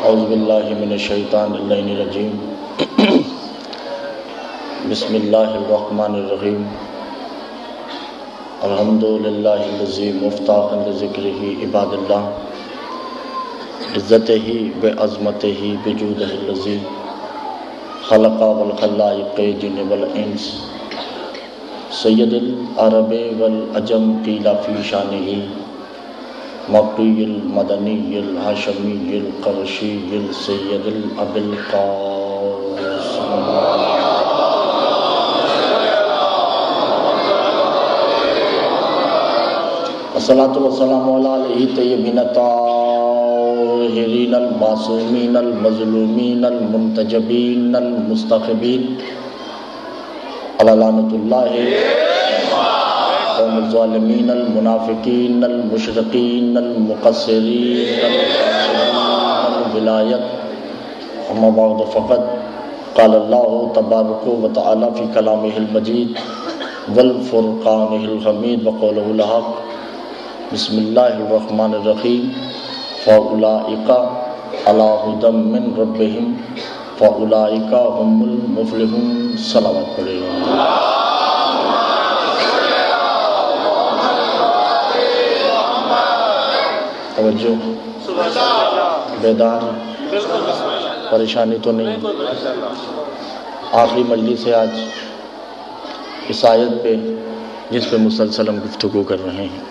اعوذ باللہ من الشیطان الرجیم بسم اللہ الرحمن الرحیم الحمدللہ الذی مفتاحا لذکرہ عباد اللہ عزتہ بعظمتہ بجودہ الذی خلق والخلائق جن والانس سید العرب والعجم قیل فی شانہ مکی المدنی الہاشمی القرشی السید الابی القاسم الصلاۃ والسلام علی طیبین الطاہرین المعصومین المظلومین المنتجبین المستخبین علی لعنۃ اللہ قوم الظالمین المنافقین المشرقین المقصرین الولایت اما بعد فقط قال اللہ تبارک و تعالی فی کلامہ المجید والفرقانہ الحمید وقولہ الحق بسم اللہ الرحمن الرحیم فاولئک علی ھدی من ربہم فاولئک هم المفلحون۔ صلوات پڑھیں۔ توجہ، بیدار، پریشانی تو نہیں؟ آخری مجلس ہے آج اس آیت پہ جس پہ مسلسل ہم گفتگو کر رہے ہیں۔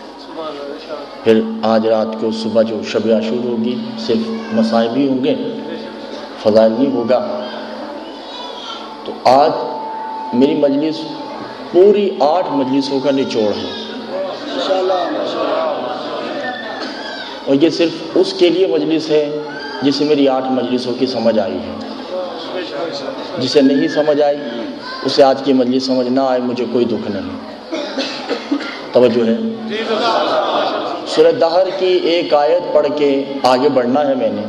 پھر آج رات کو صبح جو شب عاشور ہوگی صرف مصائب ہی ہوں گے، فضائل نہیں ہوگا۔ تو آج میری مجلس پوری 8 مجلسوں کا نچوڑ ہے، اور یہ صرف اس کے لیے مجلس ہے جسے میری 8 مجلسوں کی سمجھ آئی ہے۔ جسے نہیں سمجھ آئی اسے آج کی مجلس سمجھ نہ آئے، مجھے کوئی دکھ نہیں۔ توجہ ہے؟ سورہ دہر کی ایک آیت پڑھ کے آگے بڑھنا ہے میں نے۔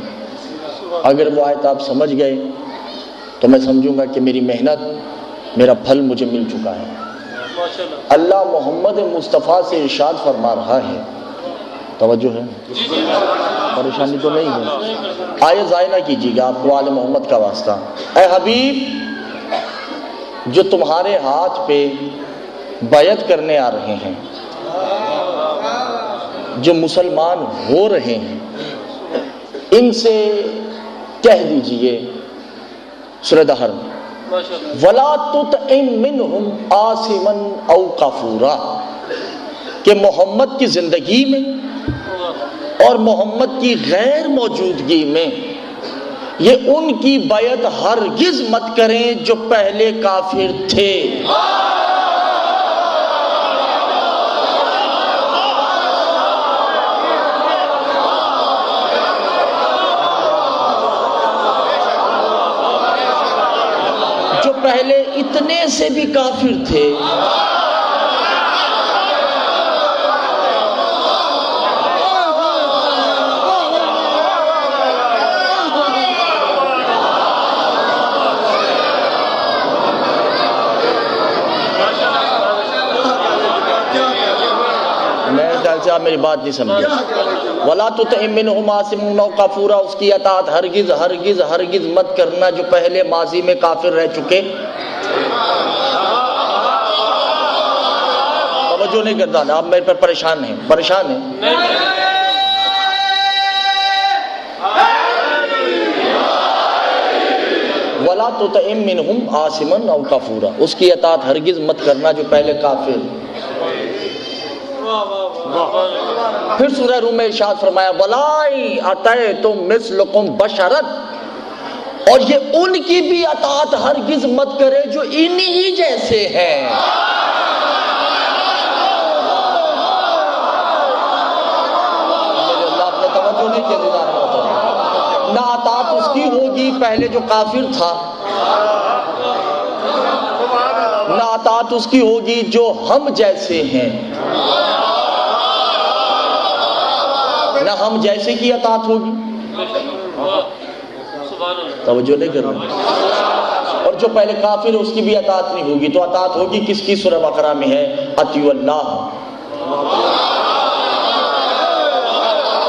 اگر وہ آیت آپ سمجھ گئے تو میں سمجھوں گا کہ میری محنت، میرا پھل مجھے مل چکا ہے۔ اللہ محمد مصطفیٰ سے ارشاد فرما رہا ہے، توجہ ہے؟ پریشانی تو نہیں ہے؟ آیت ضائع نہ کیجیے گا، آپ کو آل محمد کا واسطہ۔ اے حبیب، جو تمہارے ہاتھ پہ بیعت کرنے آ رہے ہیں، جو مسلمان ہو رہے ہیں، ان سے کہہ دیجئے سورہ دہر وَلَا تُطْعِمْ مِنْهُمْ آثِمًا أَوْ كَفُورًا، کہ محمد کی زندگی میں اور محمد کی غیر موجودگی میں یہ ان کی بیعت ہرگز مت کریں جو پہلے کافر تھے۔ جو پہلے اتنے سے بھی کافر تھے۔ آپ میری بات نہیں سمجھے۔ وَلَا تُطِعْ مِنْهُمْ آثِمًا أَوْ كَفُورًا، اس کی اطاعت ہرگز ہرگز ہرگز مت کرنا جو پہلے ماضی میں کافر رہ چکے۔ توجہ نہیں کرتا نا، آپ میرے پر پریشان ہیں؟ پریشان ہیں؟ وَلَا تُطِعْ مِنْهُمْ آثِمًا أَوْ كَفُورًا، اس کی اطاعت ہرگز مت کرنا جو پہلے کافر۔ پھر سورہ روم میں ارشاد فرمایا وَلَا أَطَعْتُم مِثْلَكُم بَشَرًا، اور یہ ان کی بھی اطاعت ہرگز مت کرے جو انہی جیسے ہیں۔ اللہ اپنے توجہ نہیں کیا دیدار ہوتا، نہ اطاعت اس کی ہوگی پہلے جو کافر تھا، نہ اطاعت اس کی ہوگی جو ہم جیسے ہیں، نہ ہم جیسے کی اطاعت ہوگی۔ توجہ نہیں کر رہے؟ اور جو پہلے کافر ہے اس کی بھی اطاعت نہیں ہوگی، تو اطاعت ہوگی کس کی؟ سورہ بقرہ میں ہے اطیعوا اللہ،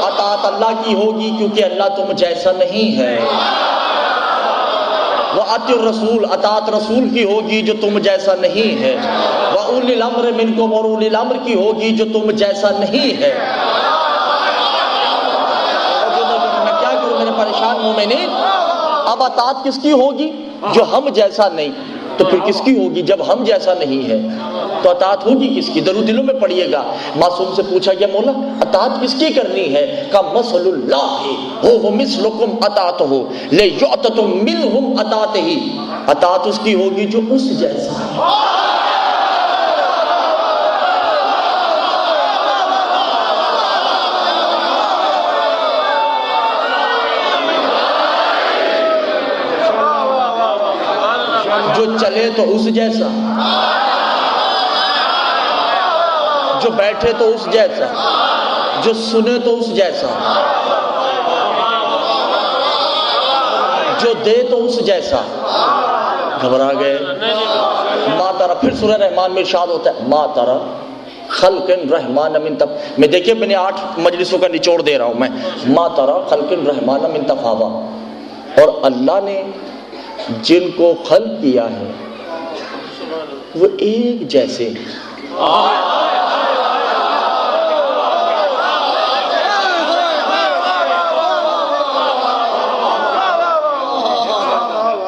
اطاعت اطاعت اللہ کی ہوگی کیونکہ اللہ تم جیسا نہیں ہے. وَأَطِیعُوا الرَّسُولَ اطاعت رسول کی ہوگی جو تم جیسا نہیں ہے. وَأُولِي الْأَمْرِ مِنْکُمْ اور اولی الامر کی ہوگی جو تم جیسا نہیں ہے. میں کیا کروں میرے پریشان مومنین؟ اب اطاعت کس کی ہوگی؟ جو ہم جیسا نہیں. تو پھر کس کی ہوگی جب ہم جیسا نہیں ہے؟ تو اطاعت ہوگی کس کی؟ درود دلوں میں پڑھیے گا. معصوم سے پوچھا گیا مولا اطاعت کس کی کرنی ہے؟ کہا مثل اللہ هو مثلکم اطاعتہ لیؤتکم منہم اطاعتہ. اطاعت اس کی ہوگی جو اس جیسا ہے. جو چلے تو اس جیسا, جو بیٹھے تو اس جیسا, جو سنے تو اس جیسا, جو دے تو اس جیسا. گھبرا گئے. ما ترى پھر سورہ رحمان میں ارشاد ہوتا ہے ما ترى خلق الرحمن من تب. میں دیکھیں میں نے 8 مجلسوں کا نچوڑ دے رہا ہوں میں. ما ترى خلق الرحمن من تفاوت. اور اللہ نے جن کو خلق کیا ہے وہ ایک جیسے.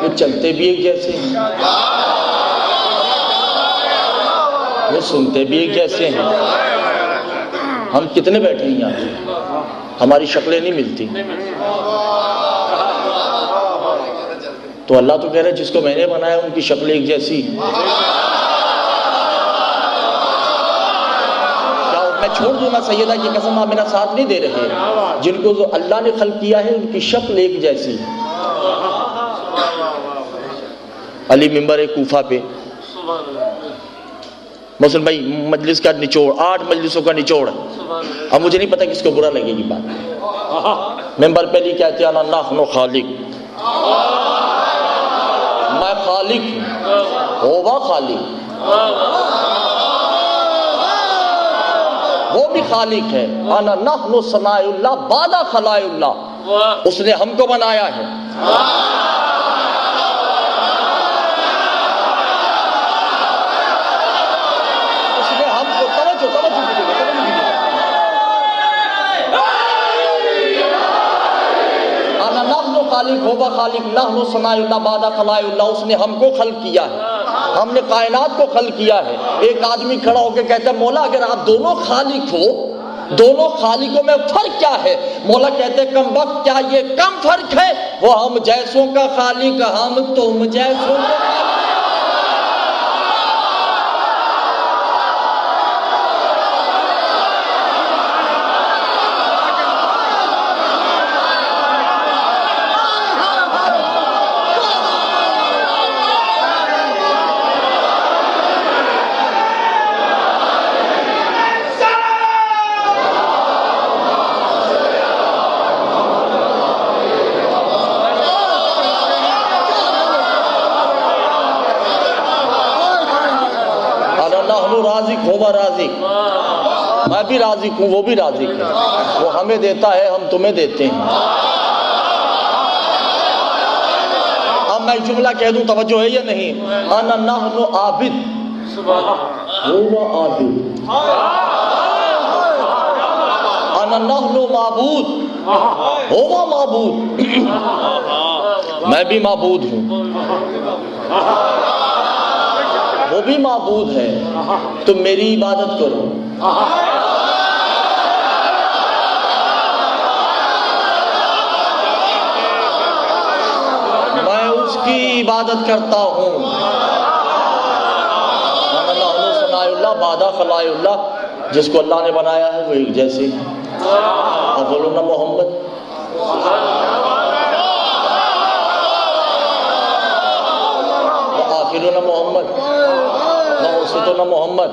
وہ چلتے بھی ایک جیسے ہیں, وہ سنتے بھی ایک جیسے ہیں. ہم کتنے بیٹھے ہیں یہاں, ہماری شکلیں نہیں ملتی. تو اللہ تو کہہ رہے جس کو میں نے بنایا ان کی شکل ایک جیسی. کیا میں چھوڑ دوں گا سیدہ کی قسم آپ میرا ساتھ نہیں دے رہے؟ جن کو جو اللہ نے خلق کیا ہے ان کی شکل ایک جیسی. علی ممبر کوفہ پہ مسلم بھائی مجلس کا نچوڑ 8 مجلسوں کا نچوڑ. اب مجھے نہیں پتا کس کو برا لگے گی بات. ممبر پہ نہیں کہتے انا نحن خالق, میں خالق ہوں, ہوگا خالق, وہ بھی خالق ہے. انا نحن صناع اللہ بعد خلاء اللہ, اس نے ہم کو بنایا ہے. اس نے ہم کو خالق ہوگا خالق نحن صناع اللہ بعد خلاء اللہ, اس نے ہم کو خلق کیا ہے. ہم نے کائنات کو خلق کیا ہے. ایک آدمی کھڑا ہو کے کہتا ہے مولا اگر آپ دونوں خالق ہو, دونوں خالقوں میں فرق کیا ہے؟ مولا کہتے ہیں کم وقت کیا یہ کم فرق ہے؟ وہ ہم جیسوں کا خالق, ہم تم جیسوں کا خالق. رازق ہوگا رازق, میں بھی رازق ہوں وہ بھی رازق ہے. وہ ہمیں دیتا ہے ہم تمہیں دیتے ہیں. اب میں جملہ کہہ دوں توجہ ہے یا نہیں؟ انا نحن عابد ہوا عابد, انا نحن معبود ہوا معبود, میں بھی معبود ہوں وہ بھی معبود ہے. تم میری عبادت کرو. میں اس کی عبادت کرتا ہوں. اللہ بعد خلاء اللہ, جس کو اللہ نے بنایا ہے وہ ایک جیسے. اب بولو نا محمد. آخرنا محمد, وسطنا محمد,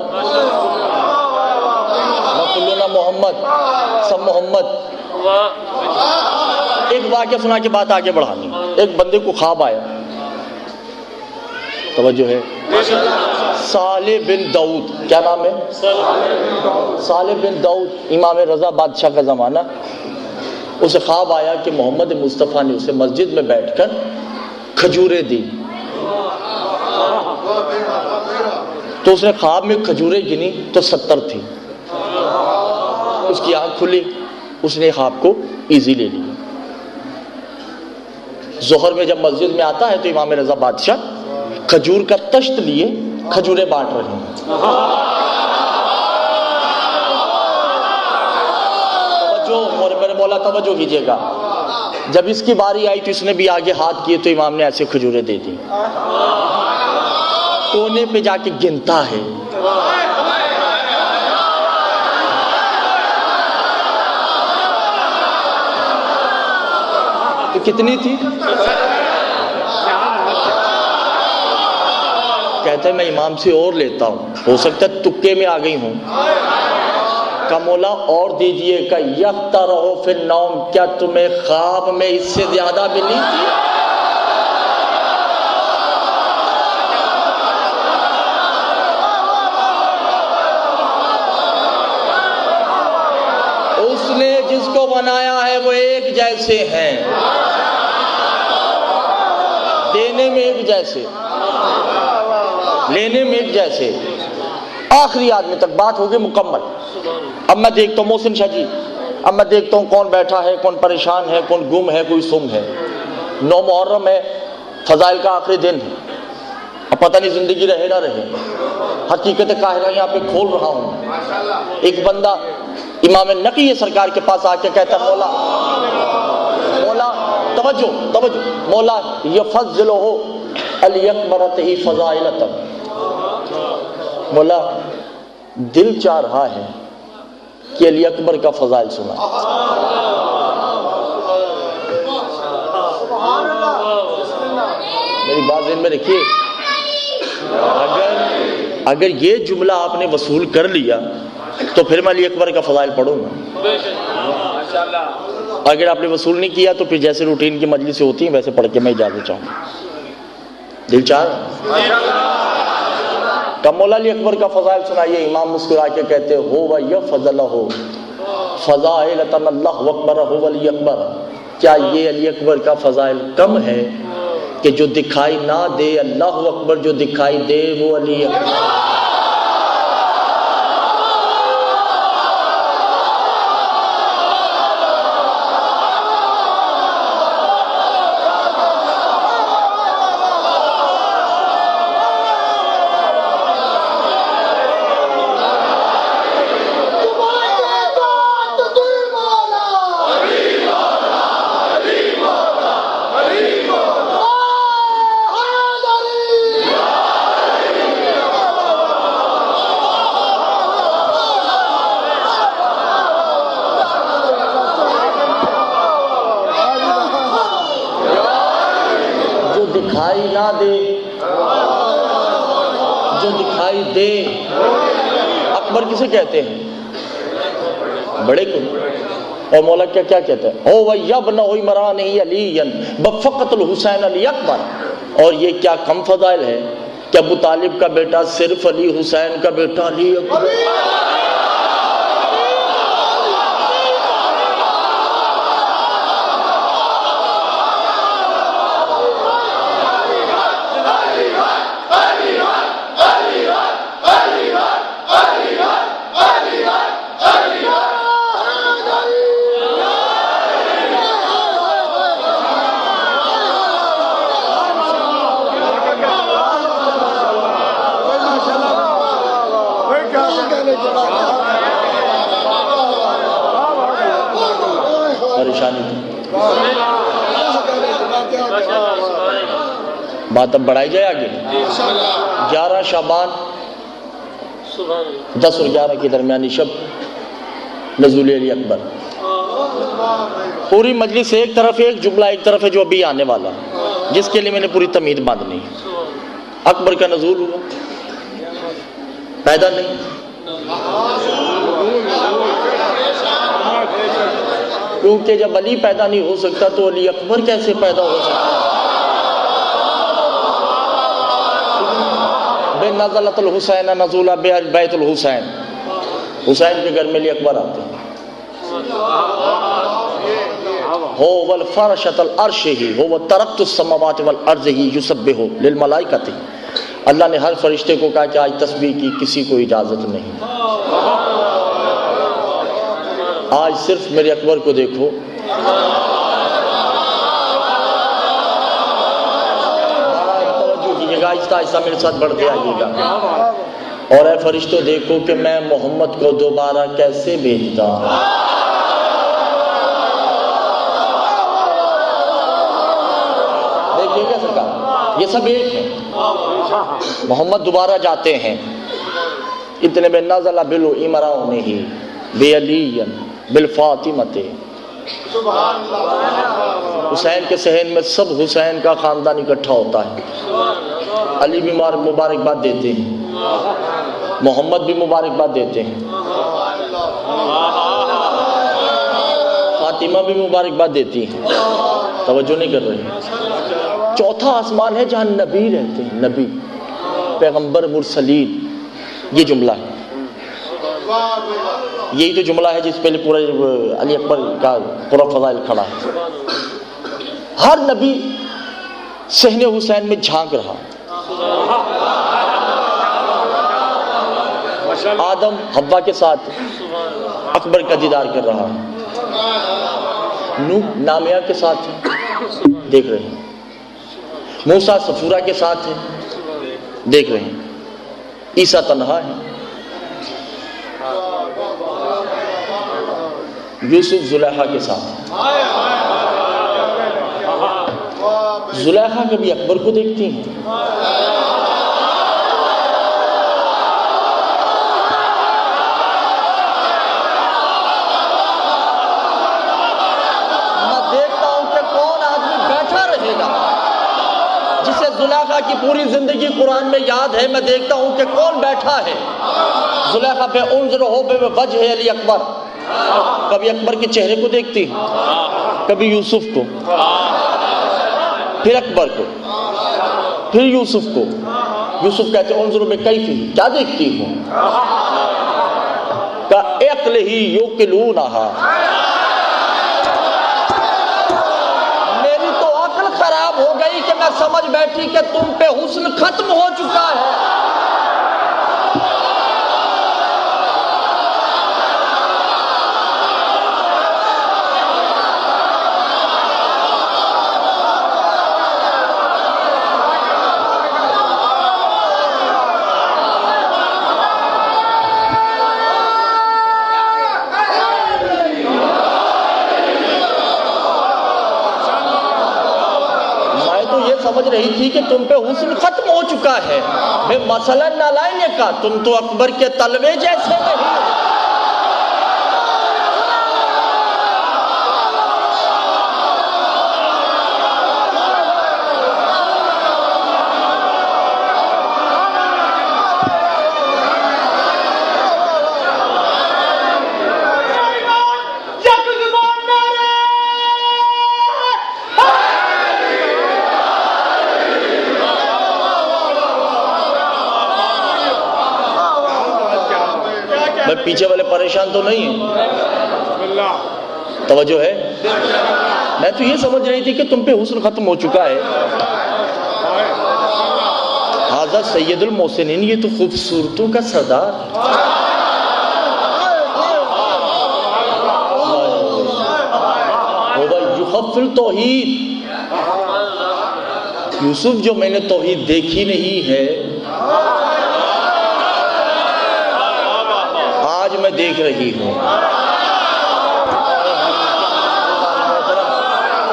وکلنا محمد, سب محمد. ایک واقعہ سنا کے بات آگے بڑھانی. ایک بندے کو خواب آیا, توجہ ہے, صالح بن داؤد, کیا نام ہے؟ صالح بن داؤد, امام رضا بادشاہ کا زمانہ. اسے خواب آیا کہ محمد مصطفیٰ نے اسے مسجد میں بیٹھ کر کھجوریں دی. تو اس نے خواب میں کھجوریں گنی تو 70 تھی. اس کی آنکھ کھلی, اس نے خواب کو ایزی لے لیا. ظہر میں جب مسجد میں آتا ہے تو امام رضا بادشاہ کھجور کا تشت لیے کھجوریں بانٹ رہے ہیں. توجہ میرے مولا, توجہ کیجیے گا. جب اس کی باری آئی تو اس نے بھی آگے ہاتھ کیے تو امام نے ایسے کھجوریں دے دی. کونے پہ جا کے گنتا ہے, تو کتنی تھی؟ کہتے ہیں میں امام سے اور لیتا ہوں, ہو سکتا ہے تکے میں آ گئی ہوں. کا مولا اور دیجئے کہ یفترہ فی النوم, کیا تمہیں خواب میں اس سے زیادہ ملی تھی؟ اس نے جس کو بنایا ہے وہ ایک جیسے ہیں, دینے میں ایک جیسے, لینے میں ایک جیسے. آخری آدمی تک بات ہوگی مکمل. اب میں دیکھتا ہوں محسن شاہ جی, اب میں دیکھتا ہوں کون بیٹھا ہے, کون پریشان ہے, کون گم ہے, کوئی سم ہے. 9 محرم ہے, فضائل کا آخری دن ہے. اب پتہ نہیں زندگی رہے نہ رہے. حقیقت قاہرہ یہاں پہ کھول رہا ہوں. ایک بندہ امام نقی سرکار کے پاس آ کے کہتا ہے مولا, مولا توجہ توجہ, مولا یفضلہ علی اکبرتہ فضائلۃ. مولا دل چاہ رہا ہے کہ علی اکبر کا فضائل سنا. میری بات ذہن میں رکھیے, اگر یہ جملہ آپ نے وصول کر لیا تو پھر میں علی اکبر کا فضائل پڑھوں گا. اگر آپ نے وصول نہیں کیا تو پھر جیسے روٹین کی مجلسیں ہوتی ہیں ویسے پڑھ کے میں اجازت چاہوں گا. دل چاہ کا مولا علی اکبر کا فضائل سنائیے. امام مسکرا کے کہتے ہو و یفضلہ فضائلۃ اللہ اکبر ہو علی اکبر. کیا یہ علی اکبر کا فضائل کم ہے کہ جو دکھائی نہ دے اللہ اکبر, جو دکھائی دے وہ علی اکبر. دکھائی نہ دے, جو دکھائی دے. اکبر کسے کہتے ہیں؟ بڑے کو. اور مولا کیا کیا کہتا ہے؟ او وَيَبْنَ عِمْرَانِ عَلِيًّا بَفَقَتُ الْحُسَيْنَ عَلِي اکبر. اور یہ کیا کم فضائل ہے کہ ابو طالب کا بیٹا صرف علی, حسین کا بیٹا علی اکبر. بات اب بڑھائی جائے آگے. 11 شعبان 10 اور 11 کی درمیانی شب نزول علی اکبر. پوری مجلس ایک طرف ہے, ایک جملہ ایک طرف ہے جو ابھی آنے والا, جس کے لیے میں نے پوری تمہید باندھنی ہے. اکبر کا نزول ہوا, پیدا نہیں. کیونکہ جب علی پیدا نہیں ہو سکتا تو علی اکبر کیسے پیدا ہو سکتا؟ بے نزلت الحسین نزولہ بیت الحسین, حسین کے گھر میں علی اکبر آتے ہیں. هو والفرشۃ العرش ہی هو ترکت السماوات والارض ہی یسبح للملائکۃ. اللہ نے ہر فرشتے کو کہا کہ آج تسبیح کی کسی کو اجازت نہیں. آج صرف میرے اکبر کو دیکھو، توجہ کیجیے گا، آہستہ آہستہ میرے ساتھ بڑھتے آئیے گا. اور اے فرشتوں دیکھو کہ میں محمد کو دوبارہ کیسے بھیجتا ہوں. دیکھیے گا سرکار، یہ سب ایک ہے. محمد دوبارہ جاتے ہیں. اتنے میں نزل بالعمران بعلی بالفاطمۃ. حسین کے صحن میں سب حسین کا خاندان اکٹھا ہوتا ہے. علی بھی مبارکباد دیتے ہیں، محمد بھی مبارکباد دیتے ہیں، فاطمہ بھی مبارکباد دیتی ہیں. توجہ نہیں کر رہے. چوتھا آسمان ہے جہاں نبی رہتے ہیں، نبی، پیغمبر، مرسلین. یہ جملہ ہے، یہی تو جملہ ہے جس پہ پورا علی اکبر کا پورا فضائل کھڑا ہے. ہر نبی صحن حسین میں جھانک رہا. آدم حوا کے ساتھ اکبر کا دیدار کر رہا، نوح نامیہ کے ساتھ دیکھ رہے ہیں، موسیٰ صفورہ کے ساتھ ہے دیکھ رہے ہیں، عیسیٰ تنہا ہے، یوسف زلیخا کے ساتھ. زلیخا کبھی اکبر کو دیکھتی ہیں. میں دیکھتا ہوں کہ کون آدمی بیٹھا رہے گا جسے زلیخا کی پوری زندگی قرآن میں یاد ہے. میں دیکھتا ہوں کہ کون بیٹھا ہے. زلیخا پہ انظر ہو بے وجہ علی اکبر. کبھی اکبر کے چہرے کو دیکھتی، کبھی یوسف کو، پھر اکبر کو، پھر یوسف کو. یوسف کہتے ہیں انظر بکیفہ، کیا دیکھتی ہوں؟ کعقلہ یعقلونہا. میری تو عقل خراب ہو گئی کہ میں سمجھ بیٹھی کہ تم پہ حسن ختم ہو چکا ہے. سمجھ رہی تھی کہ تم پہ حسن ختم ہو چکا ہے. میں مثلا نالائنے کا، تم تو اکبر کے تلوے جیسے نہیں. پیچھے والے پریشان تو نہیں ہیں؟ توجہ ہے. میں تو یہ سمجھ رہی تھی کہ تم پہ حسن ختم ہو چکا ہے. حضرت سید المحسنین، یہ تو خوبصورتوں کا سردار. یخفل توحید. یوسف جو میں نے توحید دیکھی نہیں ہے میں دیکھ رہی ہوں.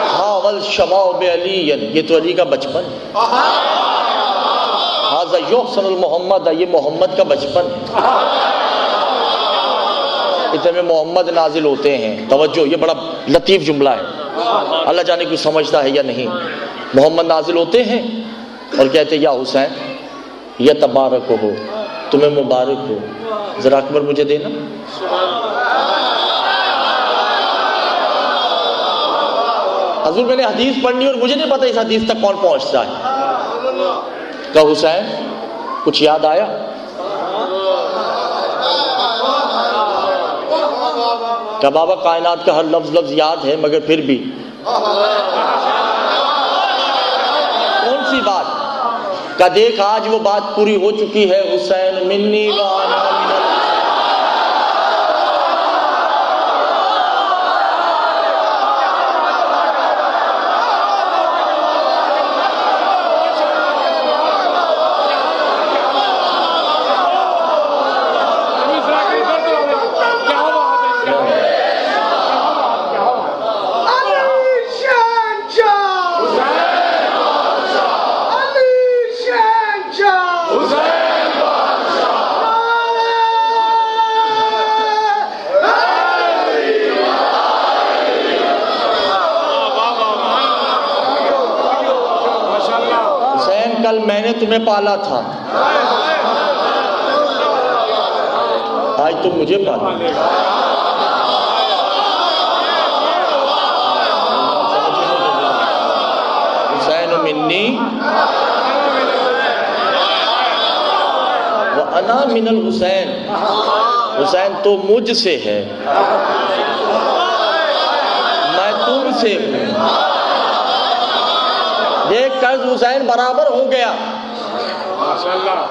حاول شماء بعلی، یہ تو علی کا بچپن ہے. ھذا یحسن المحمد، یہ محمد کا بچپن ہے. اتنے میں محمد نازل ہوتے ہیں. توجہ، یہ بڑا لطیف جملہ ہے، اللہ جانے کو سمجھتا ہے یا نہیں. محمد نازل ہوتے ہیں اور کہتے ہیں یا حسین یا تبارک ہو، تمہیں مبارک ہو، ذرا اکبر مجھے دینا. حضور میں نے حدیث پڑھنی اور مجھے نہیں پتا اس حدیث تک کون پہنچتا ہے. کہ حسین کچھ یاد آیا؟ کہ بابا کائنات کا ہر لفظ یاد ہے، مگر پھر بھی کون سی بات کا؟ دیکھ آج وہ بات پوری ہو چکی ہے، حسین منی وانا من کل میں نے تمہیں پالا تھا، آج تم مجھے پالا۔ حسین منی وَأَنَا مِنَ الْحُسَيْن، حسین تو مجھ سے ہے، میں تم سے ہوں۔ دیکھ قرض حسین برابر ہو گیا۔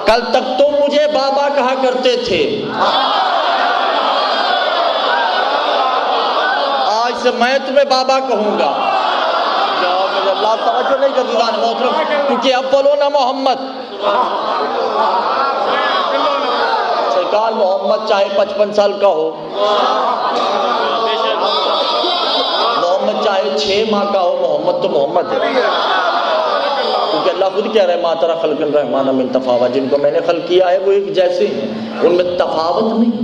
کل تک تم مجھے بابا کہا کرتے تھے، آج سے میں تمہیں بابا کہوں گا۔ اللہ توجہ نہیں کرتی دان محترم، کیونکہ اولون محمد، سرکار محمد چاہے 55 سال کا ہو، محمد چاہے 6 ماہ کا ہو، محمد تو محمد ہے۔ کیونکہ اللہ خود کہہ رہا ہے ما تری خلق الرحمن من تفاوت، جن کو میں نے خلق کیا ہے وہ ایک جیسے ہیں، ان میں تفاوت نہیں،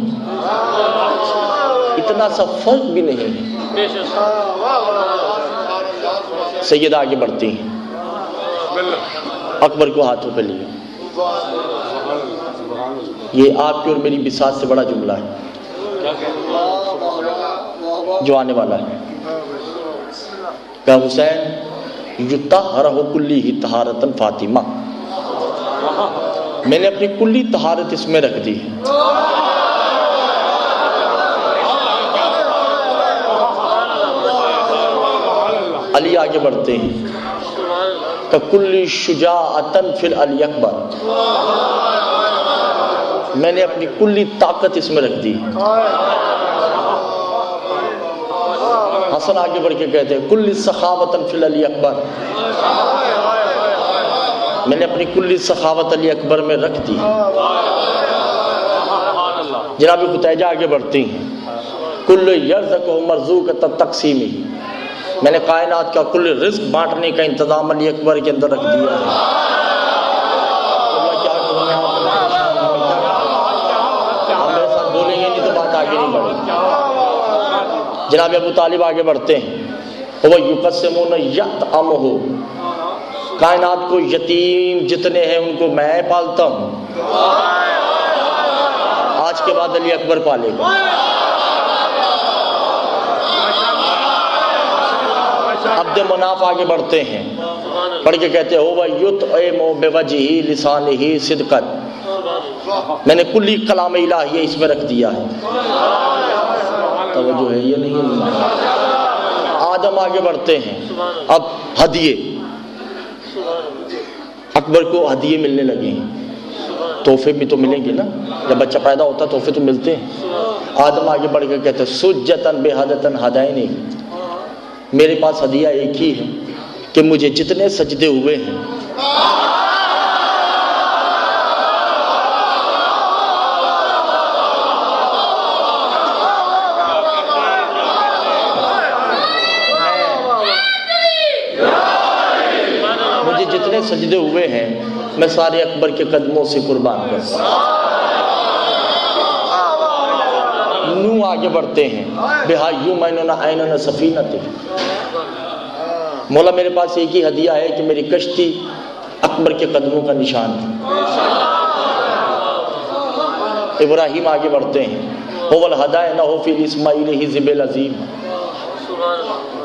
اتنا سا فرق بھی نہیں ہے۔ سیدہ آگے بڑھتی ہیں، اکبر کو ہاتھوں پہ لیا۔ یہ آپ کی اور میری بساط سے بڑا جملہ ہے جو آنے والا ہے۔ کہ حسین یطہرہ کلیہ طہارۃ فاطمہ، میں نے اپنی کلی طہارت اس میں رکھ دی ہے۔ علی آگے بڑھتے ہیں کہ کلی شجاعۃ فی العلی اکبر، میں نے اپنی کلی طاقت اس میں رکھ دی ہے۔ حسن آگے بڑھ کے کہتے ہیں کلی سخاوت فی العلی اکبر، میں نے اپنی کلی سخاوت علی اکبر میں رکھ دی۔ جناب خطیجہ آگے بڑھتی ہیں کل یرزق مرزوقۃ تقسیمی، میں نے کائنات کا کل رزق بانٹنے کا انتظام علی اکبر کے اندر رکھ دیا ہے۔ آپ میرے ساتھ بولیں گے نہیں تو بات آگے نہیں بڑھے گی۔ جناب ابو طالب آگے بڑھتے ہیں وہ یقسمون یطعمہ، کائنات کو یتیم جتنے ہیں ان کو میں پالتا ہوں، آج کے بعد علی اکبر پالے گا۔ عبد مناف آگے بڑھتے ہیں، پڑھ کے کہتے ہیں هو یطعم بوجهه لسانه صدقا، میں نے کلی کلام الہیہ اس میں رکھ دیا ہے۔ توجہ ہے یہ نہیں؟ آدم آگے بڑھتے ہیں، اب ہدیے، اکبر کو ہدیے ملنے لگے ہیں، تحفے بھی تو ملیں گے نا، جب بچہ پیدا ہوتا تحفے تو ملتے ہیں۔ آدم آگے بڑھ کے کہتے ہیں سجتاً بہدتاً ہدائنی، میرے پاس ہدیہ ایک ہی ہے کہ مجھے جتنے سجدے ہوئے ہیں مجھے جتنے سجدے ہوئے ہیں میں سارے اکبر کے قدموں سے قربان کرتا ہوں۔ نو آگے بڑھتے ہیں بہایو مینونا اینونا سفینت، مولا میرے پاس ایک ہی ہدیہ ہے کہ میری کشتی اکبر کے قدموں کا نشان ہے۔ ابراہیم آگے بڑھتے ہیں هو الہدائنا فی اسماعیل ذب العظیم،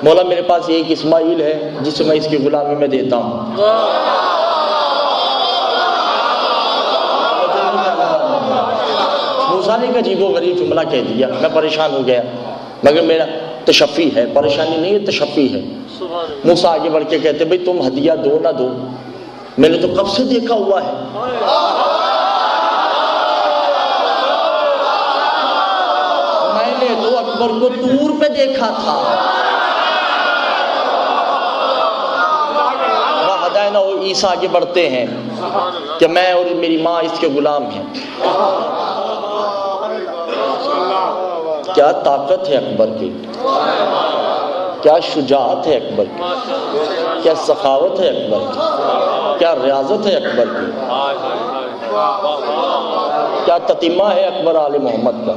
مولا میرے پاس ایک اسماعیل ہے جسے میں اس کی غلامی میں دیتا ہوں۔ موسیٰ نے ایک عجیب و غریب جملہ کہہ دیا، میں پریشان ہو گیا، مگر میرا تشفی ہے، پریشانی نہیں ہے تشفی ہے۔ موسیٰ آگے بڑھ کے کہتے بھئی تم ہدیہ دو نہ دو، میں نے تو کب سے دیکھا ہوا ہے، میں نے تو اکبر کو دور پہ دیکھا تھا۔ وَحَدَيْنَاهُ عیسیٰ آگے بڑھتے ہیں کہ میں اور میری ماں اس کے غلام ہیں۔ کیا طاقت ہے اکبر کی، کیا شجاعت ہے اکبر کی، کیا سخاوت ہے اکبر کی، کیا ریاضت ہے اکبر کی، کیا تتمہ ہے اکبر آل محمد کا،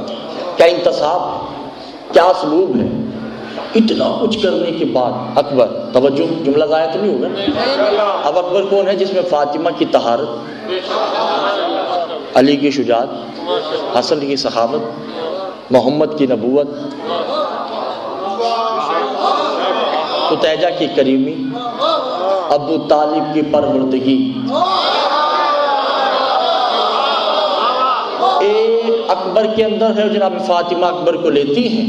کیا انتصاب ہے، کیا اسلوب ہے۔ اتنا کچھ کرنے کے بعد اکبر، توجہ جملہ ضائع تو نہیں ہوگا، اب اکبر کون ہے جس میں فاطمہ کی طہارت، علی کی شجاعت، حسن کی سخاوت، محمد کی نبوت، قتیجہ کی کریمی، ابو طالب کی پروردگی۔ ایک اکبر کے اندر ہے جناب فاطمہ اکبر کو لیتی ہیں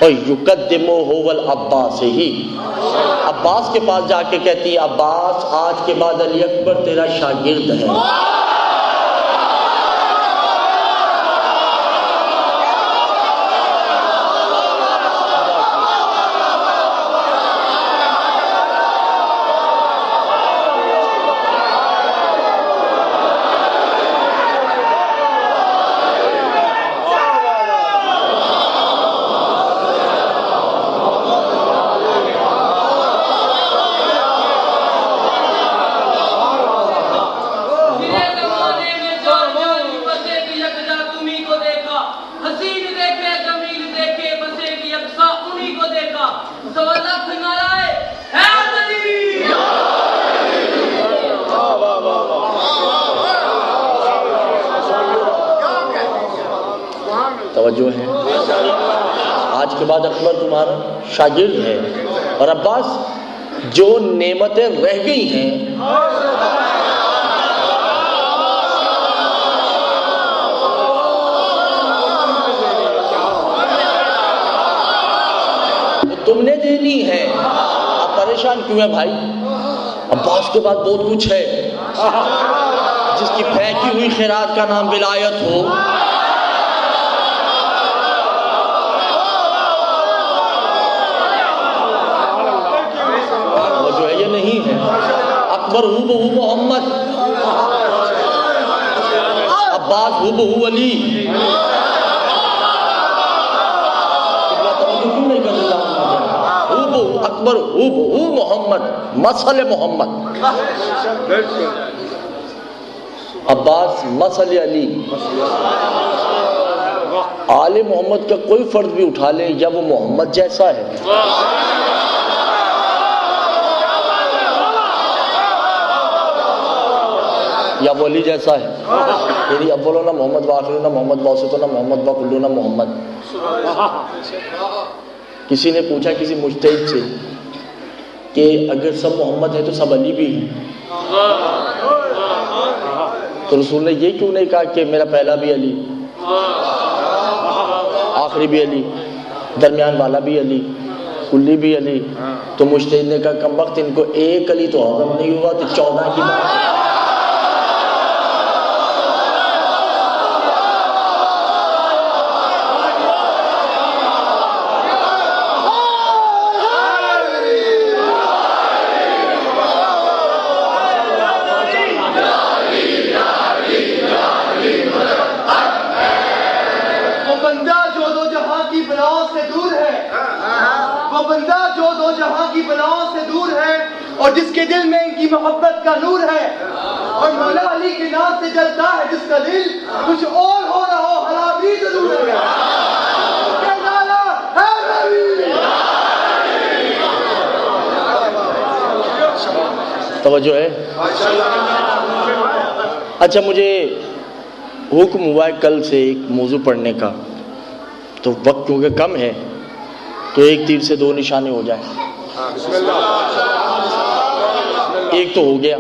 اور یقدمہ العباس ہی، عباس کے پاس جا کے کہتی ہے عباس آج کے بعد علی اکبر تیرا شاگرد ہے۔ توجہ ہے، آج کے بعد اکبر تمہارا شاگرد ہے، اور عباس جو نعمتیں رہ گئی ہیں وہ تم نے دینی ہے، اب پریشان کیوں ہے بھائی؟ عباس کے بعد بہت کچھ ہے، جس کی پھینکی ہوئی خیرات کا نام ولایت ہو، نہیں ہے۔ اکبر ہو بہو محمد، عباس ہو بہو علی۔ اکبر ہو بہو محمد، مسل محمد، عباس مسل علی۔ آل محمد کا کوئی فرد بھی اٹھا لے یا وہ محمد جیسا ہے یا وہ علی جیسا ہے، یعنی اولنا محمد وآخرنا محمد واسطنا محمد وکلنا محمد۔ کسی نے پوچھا کسی مجتہد سے کہ اگر سب محمد ہے تو سب علی بھی ہیں، تو رسول نے یہ کیوں نہیں کہا کہ میرا پہلا بھی علی، آخری بھی علی، درمیان والا بھی علی، کلی بھی علی؟ تو مجتہد نے کہا کم وقت ان کو ایک علی تو ہضم نہیں ہوا تو 14 کی بات ہے۔ اور جس کے دل میں ان کی محبت کا نور ہے، اور مولا علی کے نام سے جلتا ہے جس کا دل، کچھ اور ہو رہا ہو حلا بھی ضرور ہے۔ توجہ ہے؟ اچھا مجھے حکم ہوا ہے کل سے ایک موضوع پڑھنے کا، تو وقت کیونکہ کم ہے تو ایک تیر سے 2 نشانے ہو جائیں۔ ایک تو ہو گیا،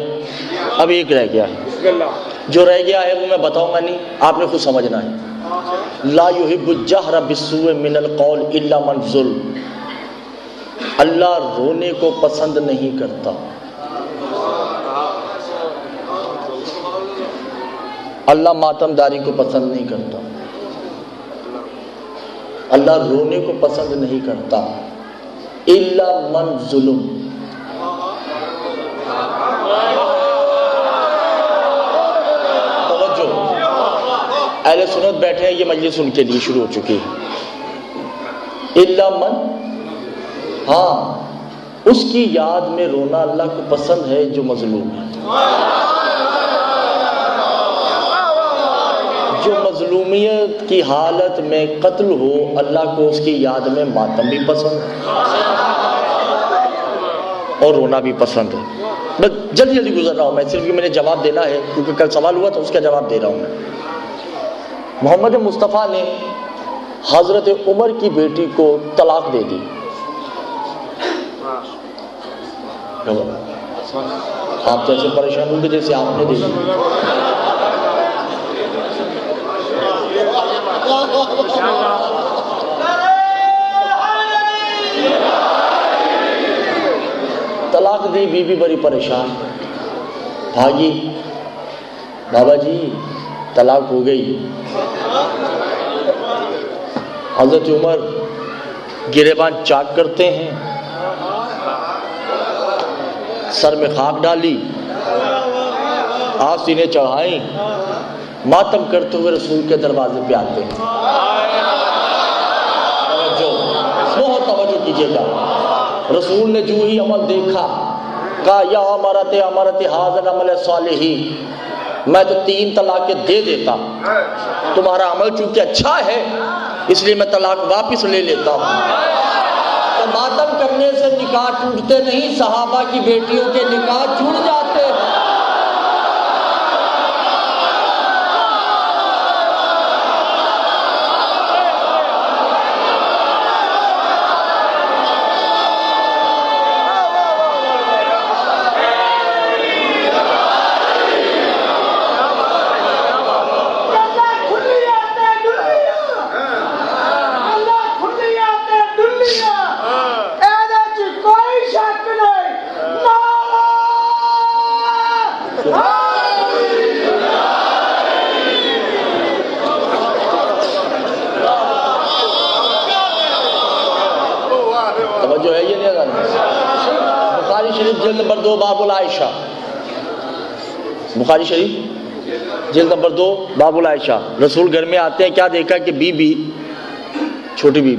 اب ایک رہ گیا ہے، جو رہ گیا ہے وہ میں بتاؤں گا نہیں، آپ نے خود سمجھنا ہے۔ لا يحب الجہر بالسوء من القول الا من ظلم، اللہ رونے کو پسند نہیں کرتا. اللہ ماتم داری کو پسند نہیں کرتا. اللہ رونے کو پسند نہیں کرتا. الا من ظلم. توجہ، اہل سنت بیٹھے ہیں، یہ مجلس ان کے لیے شروع ہو چکی ہے. الا من، ہاں اس کی یاد میں رونا اللہ کو پسند ہے جو مظلوم ہے. جو مظلومیت کی حالت میں قتل ہو، اللہ کو اس کی یاد میں ماتم بھی پسند ہے اور رونا بھی پسند ہے. بس جلدی جلدی گزر رہا ہوں میں، صرف میں نے جواب دینا ہے کیونکہ کل سوال ہوا تھا، اس کا جواب دے رہا ہوں میں. محمد مصطفیٰ نے حضرت عمر کی بیٹی کو طلاق دے دی. آپ جیسے پریشان ہوں گے جیسے آپ نے دی. طلاق دی، بیوی بڑی پریشان، بھاگی، بابا جی طلاق ہو گئی. حضرت عمر گریبان چاک کرتے ہیں، سر میں خاک ڈالی، آستینیں چڑھائیں، ماتم کرتے ہوئے رسول کے دروازے پہ آتے ہیں. توجہ، بہت توجہ کیجیے گا. رسول نے جو ہی عمل دیکھا کہا یا امرت حاضر عمل صالحی، میں تو 3 طلاقیں دے دیتا، تمہارا عمل چونکہ اچھا ہے اس لیے میں طلاق واپس لے لیتا ہوں. تو ماتم کرنے سے نکاح ٹوٹتے نہیں، صحابہ کی بیٹیوں کے نکاح ٹوٹ جاتے ہیں. بخاری شریف جلد نمبر 2 باب العائشہ، بخاری شریف جلد نمبر 2 باب العائشہ. رسول گھر میں آتے ہیں، کیا دیکھا کہ بی چھوٹی بی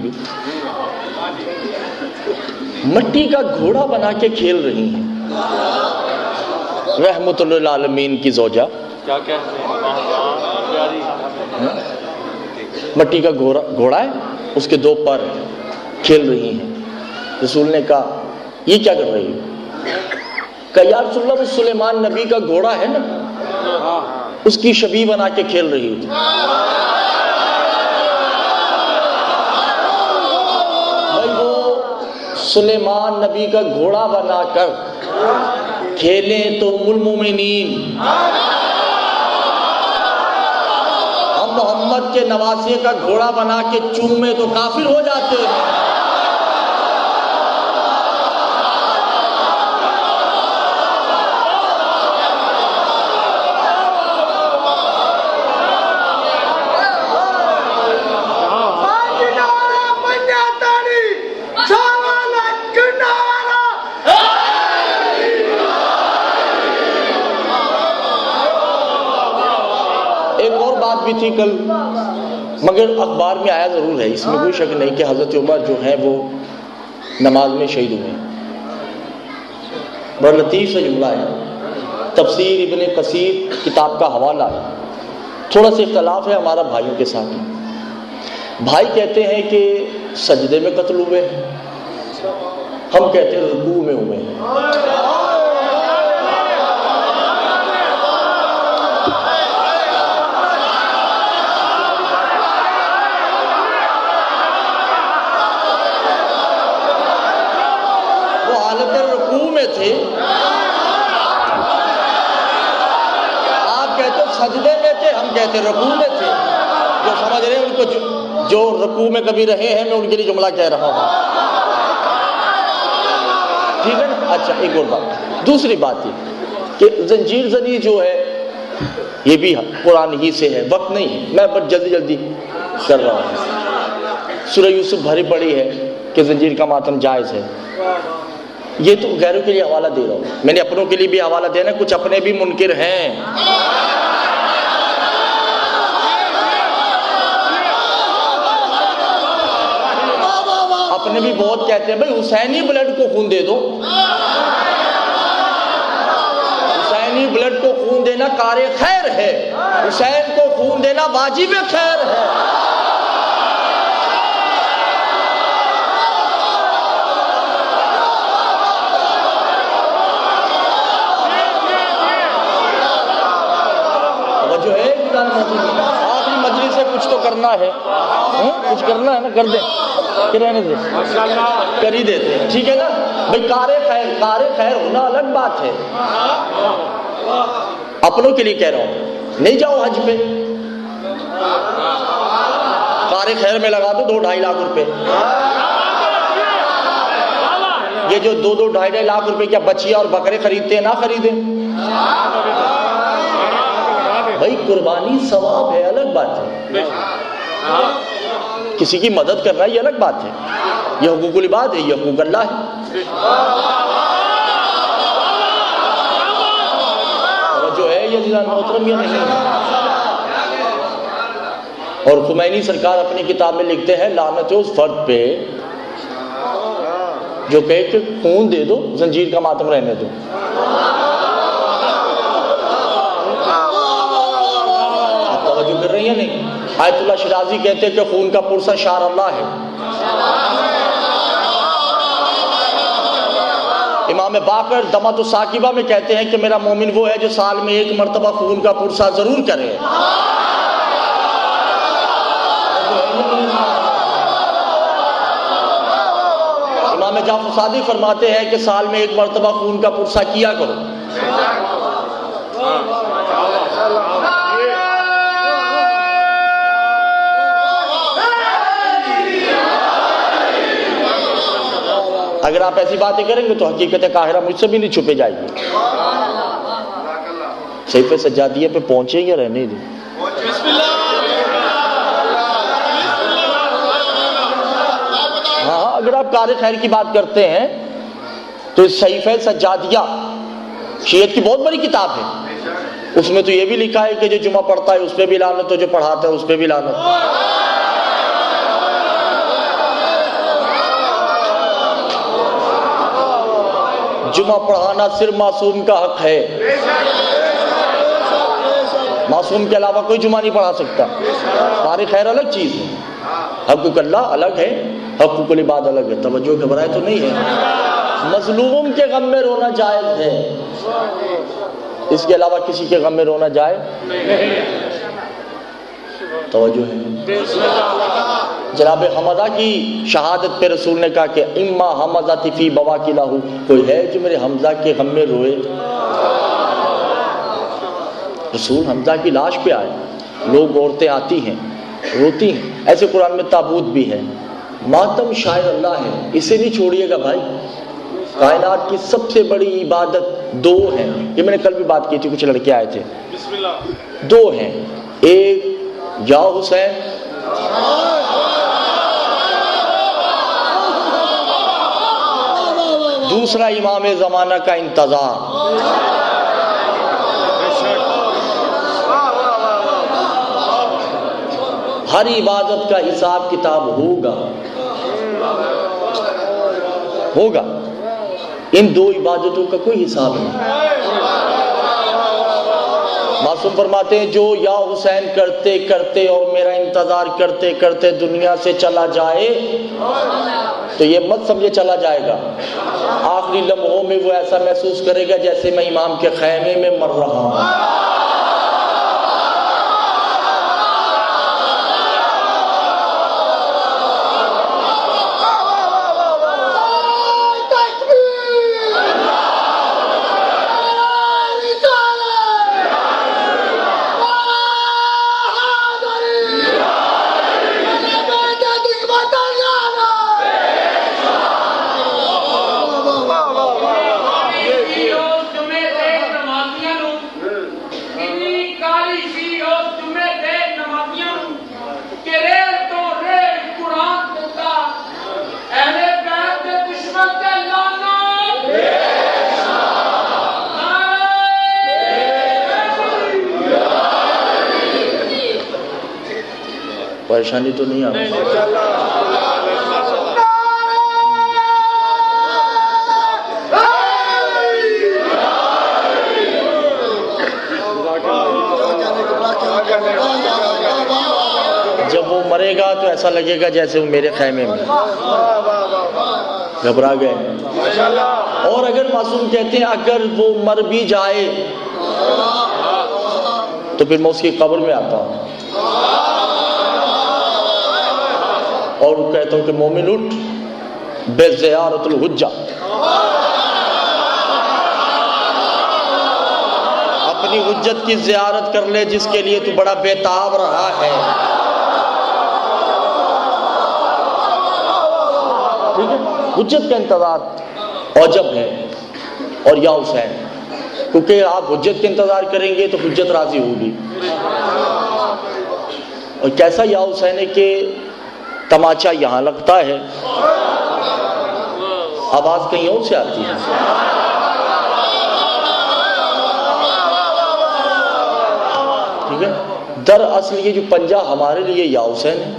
مٹی کا گھوڑا بنا کے کھیل رہی ہیں. رحمت للعالمین کی زوجہ مٹی کا گھوڑا ہے، اس کے 2 پر کھیل رہی ہیں. رسول نے کہا یہ کیا کر رہی ہے؟ کہا یا رسول اللہ وہ سلیمان نبی کا گھوڑا ہے نا، اس کی شبیہ بنا کے کھیل رہی تھی. بھائی وہ سلیمان نبی کا گھوڑا بنا کر کھیلیں تو ام المومنین، ہم محمد کے نواسے کا گھوڑا بنا کے چومے تو کافر ہو جاتے ہیں. بھی تھی کل، مگر اخبار میں آیا ضرور ہے، اس میں کوئی شک نہیں کہ حضرت عمر جو ہیں وہ نماز میں شہید ہوئے ہیں. بڑا لطیف سا جملہ ہے، تفسیر ابن کثیر کتاب کا حوالہ ہے. تھوڑا سا اختلاف ہے ہمارا بھائیوں کے ساتھ. بھائی کہتے ہیں کہ سجدے میں قتل ہوئے ہیں، ہم کہتے ہیں رکوع میں ہوئے ہیں. تھے آپ کہتے سجدے میں تھے، ہم کہتے رکوع میں تھے. جو سمجھ رہے ہیں ان کو، جو رکوع میں کبھی رہے ہیں، میں ان کے لیے جملہ کہہ رہا ہوں. اچھا ایک اور بات، دوسری بات یہ کہ زنجیر زنی جو ہے یہ بھی قرآن ہی سے ہے، وقت نہیں ہے، میں بس جلدی جلدی کر رہا ہوں۔ سورہ یوسف بھری پڑی ہے کہ زنجیر کا ماتم جائز ہے، یہ تو غیروں کے لیے حوالہ دے رہا ہوں، میں نے اپنوں کے لیے بھی حوالہ دینا، کچھ اپنے بھی منکر ہیں۔ اپنے بھی بہت کہتے ہیں بھائی حسینی بلڈ کو خون دے دو، حسینی بلڈ کو خون دینا کار خیر ہے، حسین کو خون دینا واجب خیر ہے۔ جو ہے آخری مجلس سے کچھ تو کرنا ہے، کچھ کرنا ہے نا، کر دیں کہ رہنے دیں، کر ہی دیتے ہیں، ٹھیک ہے نا بھائی۔ کار خیر ہونا الگ بات ہے، اپنوں کے لیے کہہ رہا ہوں، نہیں جاؤ حج پہ، کار خیر میں لگا دو 2-2.5 لاکھ روپے، یہ جو 2-2-2.5 لاکھ روپے کیا بچیاں اور بکرے خریدتے ہیں، نہ خریدیں بھائی، قربانی ثواب ہے، الگ بات ہے، کسی کی مدد کرنا یہ الگ بات ہے، یہ حقوق العباد ہے، یہ حقوق اللہ ہے۔ جو ہے یہ جنان محترم یہ نہیں، اور خمینی سرکار اپنی کتاب میں لکھتے ہیں لعنت ہے اس فرد پہ جو کہے کہ خون دے دو، زنجیر کا ماتم رہنے دو۔ توجہ کر رہی ہیں نہیں؟ آیت اللہ شرازی کہتے ہیں کہ خون کا پرسہ شعار اللہ ہے۔ امام باقر دمۃ الثاقبہ میں کہتے ہیں کہ میرا مومن وہ ہے جو سال میں 1 مرتبہ خون کا پرسہ ضرور کرے۔ امام جعفر صادق فرماتے ہیں کہ سال میں 1 مرتبہ خون کا پرسہ کیا کرو۔ اگر آپ ایسی باتیں کریں گے تو حقیقت قاہرہ مجھ سے بھی نہیں چھپے جائے گی۔ صحیفہ سجادیہ پہ پہنچے یا رہنے دیں؟ ہاں، اگر آپ کار خیر کی بات کرتے ہیں تو صحیفہ سجادیہ شیعت کی بہت بڑی کتاب ہے، اس میں تو یہ بھی لکھا ہے کہ جو جمعہ پڑھتا ہے اس پہ بھی لعنت، جو پڑھاتا ہے اس پہ بھی لعنت۔ جمعہ پڑھانا صرف معصوم کا حق ہے، معصوم کے علاوہ کوئی جمعہ نہیں پڑھا سکتا۔ کار خیر الگ چیز ہے، حقوق اللہ الگ ہے، حقوق العباد الگ ہے۔ توجہ گھبرائے تو نہیں ہے؟ مظلوم کے غم میں رونا جائز ہے، اس کے علاوہ کسی کے غم میں رونا جائز نہیں۔ توجہ ہے؟ جناب حمزہ کی شہادت پہ رسول نے کہا کہ اما حمزہ فی بواکلہ، کوئی ہے جو میرے حمزہ کے غم میں روئے؟ رسول حمزہ کی لاش پہ آئے، لوگ عورتیں آتی ہیں روتی ہیں، ایسے قرآن میں تابوت بھی ہے۔ ماتم شاعر اللہ ہے، اسے نہیں چھوڑیے گا بھائی۔ کائنات کی سب سے بڑی عبادت 2 ہیں، یہ میں نے کل بھی بات کی تھی، کچھ لڑکے آئے تھے، 2 ہیں، ایک یا حسین، دوسرا امام زمانہ کا انتظار۔ ہر عبادت کا حساب کتاب ہوگا، ان 2 عبادتوں کا کوئی حساب نہیں۔ معصوم فرماتے ہیں جو یا حسین کرتے کرتے اور میرا انتظار کرتے کرتے دنیا سے چلا جائے تو یہ مت سمجھے چلا جائے گا، آخری لمحوں میں وہ ایسا محسوس کرے گا جیسے میں امام کے خیمے میں مر رہا ہوں۔ پریشانی تو نہیں آتی؟ جب وہ مرے گا تو ایسا لگے گا جیسے وہ میرے خیمے میں گھبرا گئے. اور اگر معصوم کہتے ہیں اگر وہ مر بھی جائے تو پھر میں اس کی قبر میں آتا ہوں اور کہتا ہوں کہ مومن اٹھ بے زیارت الحجہ، اپنی حجت کی زیارت کر لے جس کے لیے تو بڑا بےتاب رہا ہے. ٹھیک ہے، حجت کا انتظار اوجب ہے. اور یا حسین، کیونکہ آپ حجت کا انتظار کریں گے تو حجت راضی ہوگی. اور کیسا یا حسین ہے کہ تماچا یہاں لگتا ہے، آواز کہیں اور سے آتی ہے. ٹھیک ہے، دراصل یہ جو پنجہ ہمارے لیے یا حسین ہے،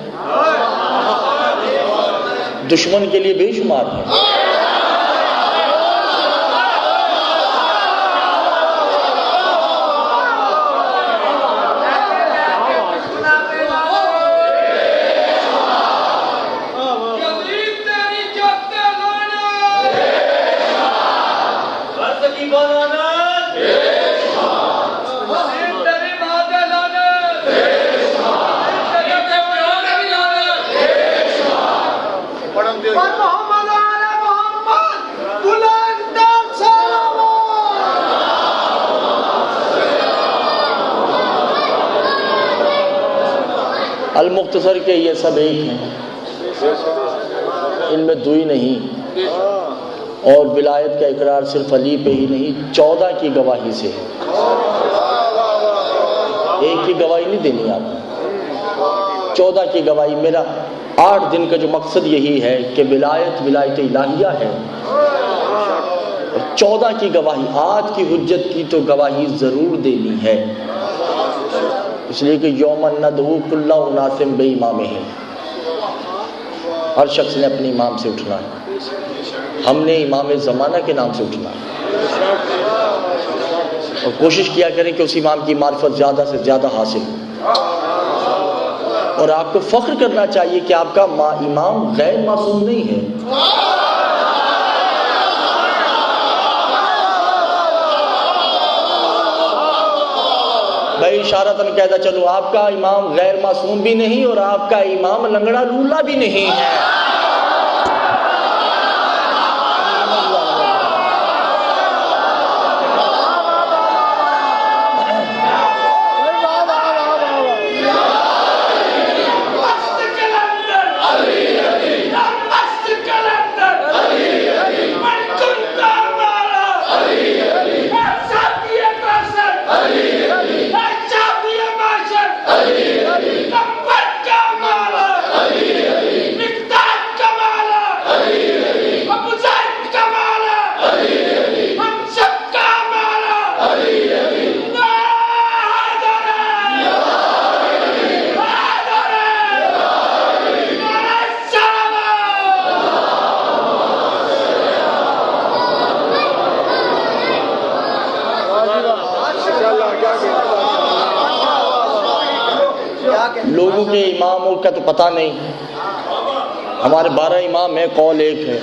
دشمن کے لیے بے شمار ہے. المختصر کے یہ سب ایک ہیں، ان میں دوئی نہیں. اور ولایت کا اقرار صرف علی پہ ہی نہیں، 14 کی گواہی سے ہے. ایک کی گواہی نہیں دینی آپ، 14 کی گواہی. میرا 8 دن کا جو مقصد یہی ہے کہ ولایت الہیہ ہے، اور 14 کی گواہی. آج کی حجت کی تو گواہی ضرور دینی ہے، اس لیے کہ یوم ندعو کل اناس بامامہم، ہر شخص نے اپنے امام سے اٹھنا ہے. ہم نے امام زمانہ کے نام سے اٹھنا ہے، اور کوشش کیا کریں کہ اس امام کی معرفت زیادہ سے زیادہ حاصل ہو. اور آپ کو فخر کرنا چاہیے کہ آپ کا امام غیر معصوم نہیں ہے. بھائی اشارتاً کہتا چلو آپ کا امام غیر معصوم بھی نہیں اور آپ کا امام لنگڑا لولا بھی نہیں ہے. لوگوں کے اماموں کا تو پتہ نہیں، ہمارے 12 امام ہیں، قول ایک ہے.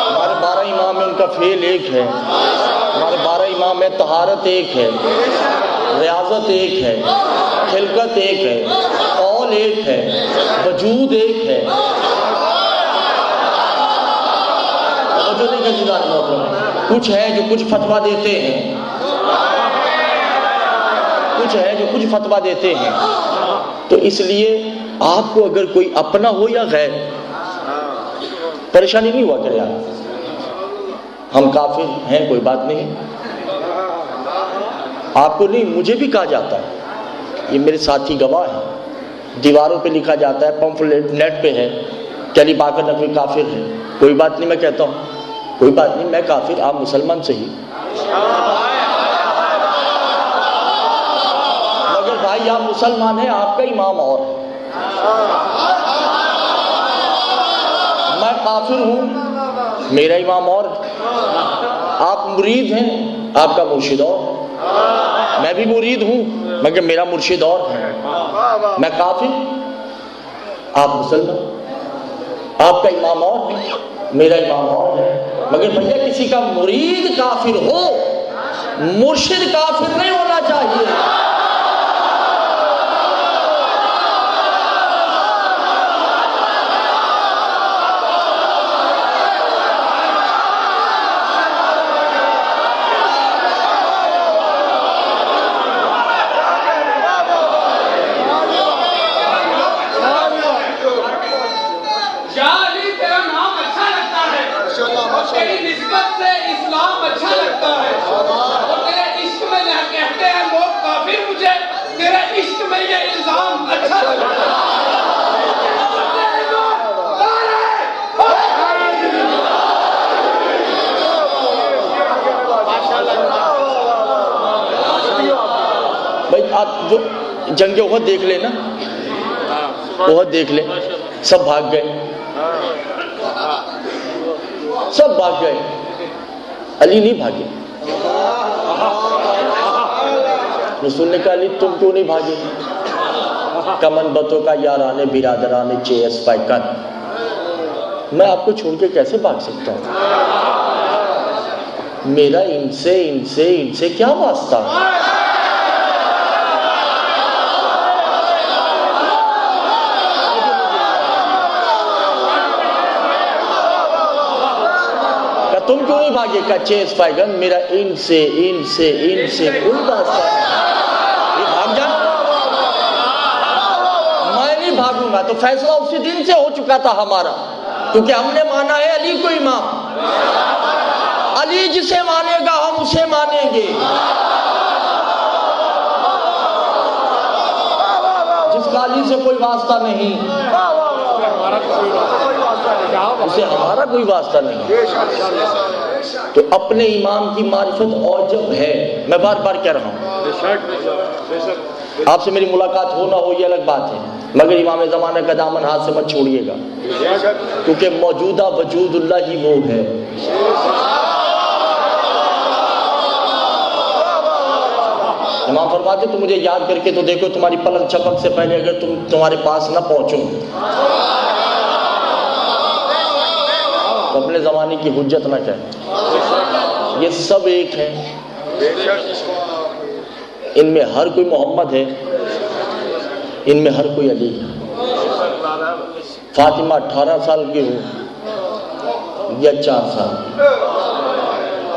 ہمارے 12 امام ہیں، ان کا فعل ایک ہے. ہمارے 12 امام ہیں، طہارت ایک ہے، ریاضت ایک ہے، خلقت ایک ہے، قول ایک ہے، وجود ایک ہے. کچھ ہیں جو کچھ فتویٰ دیتے ہیں، کچھ ہے جو کچھ فتویٰ دیتے ہیں. تو اس لیے آپ کو اگر کوئی اپنا ہو یا غیر، پریشانی نہیں ہوا کرے. ہم کافر ہیں کوئی بات نہیں، آپ کو نہیں، مجھے بھی کہا جاتا ہے، یہ میرے ساتھی گواہ ہیں، دیواروں پہ لکھا جاتا ہے، پمفلیٹ نیٹ پہ ہے کہ علی باقر نقوی کافر ہے. کوئی بات نہیں، میں کہتا ہوں کوئی بات نہیں، میں کافر، آپ مسلمان صحیح. مگر بھائی آپ مسلمان ہیں، آپ کا امام اور ہے، میں کافر ہوں، میرا امام اور ہے، آپ مرید ہیں، آپ کا مرشد اور ہے، میں بھی مرید ہوں مگر میرا مرشد اور ہے، میں کافر، آپ مسلمان، آپ کا امام اور ہے، میرا امام اور ہے، مگر بھیا کسی کا مرید کافر ہو، مرشد کافر نہیں ہونا چاہیے۔ جو جنگ احد دیکھ لے نا، احد دیکھ لے، سب بھاگ گئے، سب بھاگ گئے، علی نہیں بھاگے۔ رسول نے کہا علی تم کیوں نہیں بھاگے؟ کمن بتوں کا یارانے برادرانے چیس پائکن، میں آپ کو چھوڑ کے کیسے بھاگ سکتا ہوں؟ میرا ان سے کیا واسطہ؟ تم کیوں نہیں بھاگے؟ کا چیز پائگن، میرا ان سے کوئی واسطہ نہیں، یہ بھاگ جا، میں نہیں بھاگوں گا۔ تو فیصلہ اسی دن سے ہو چکا تھا ہمارا، کیونکہ ہم نے مانا ہے علی کو امام، علی جسے مانے گا ہم اسے مانیں گے، جس کا علی سے کوئی واسطہ نہیں اسے ہمارا کوئی واسطہ نہیں۔ تو اپنے امام کی معرفت اوجب ہے، میں بار بار کہہ رہا ہوں، آپ سے میری ملاقات ہو نہ ہو یہ الگ بات ہے، مگر امام زمانہ کا دامن ہاتھ سے مت چھوڑیے گا، کیونکہ موجودہ وجود اللہ ہی وہ ہے۔ امام فرماتے تم مجھے یاد کر کے تو دیکھو، تمہاری پلک چھپک سے پہلے اگر تمہارے پاس نہ پہنچوں تو اپنے زمانے کی حجت نہ کہیں، یہ سب ایک ہیں، ان میں ہر کوئی محمد ہے، ان میں ہر کوئی علی ہے۔ فاطمہ 18 سال کی ہو یا 4 سال،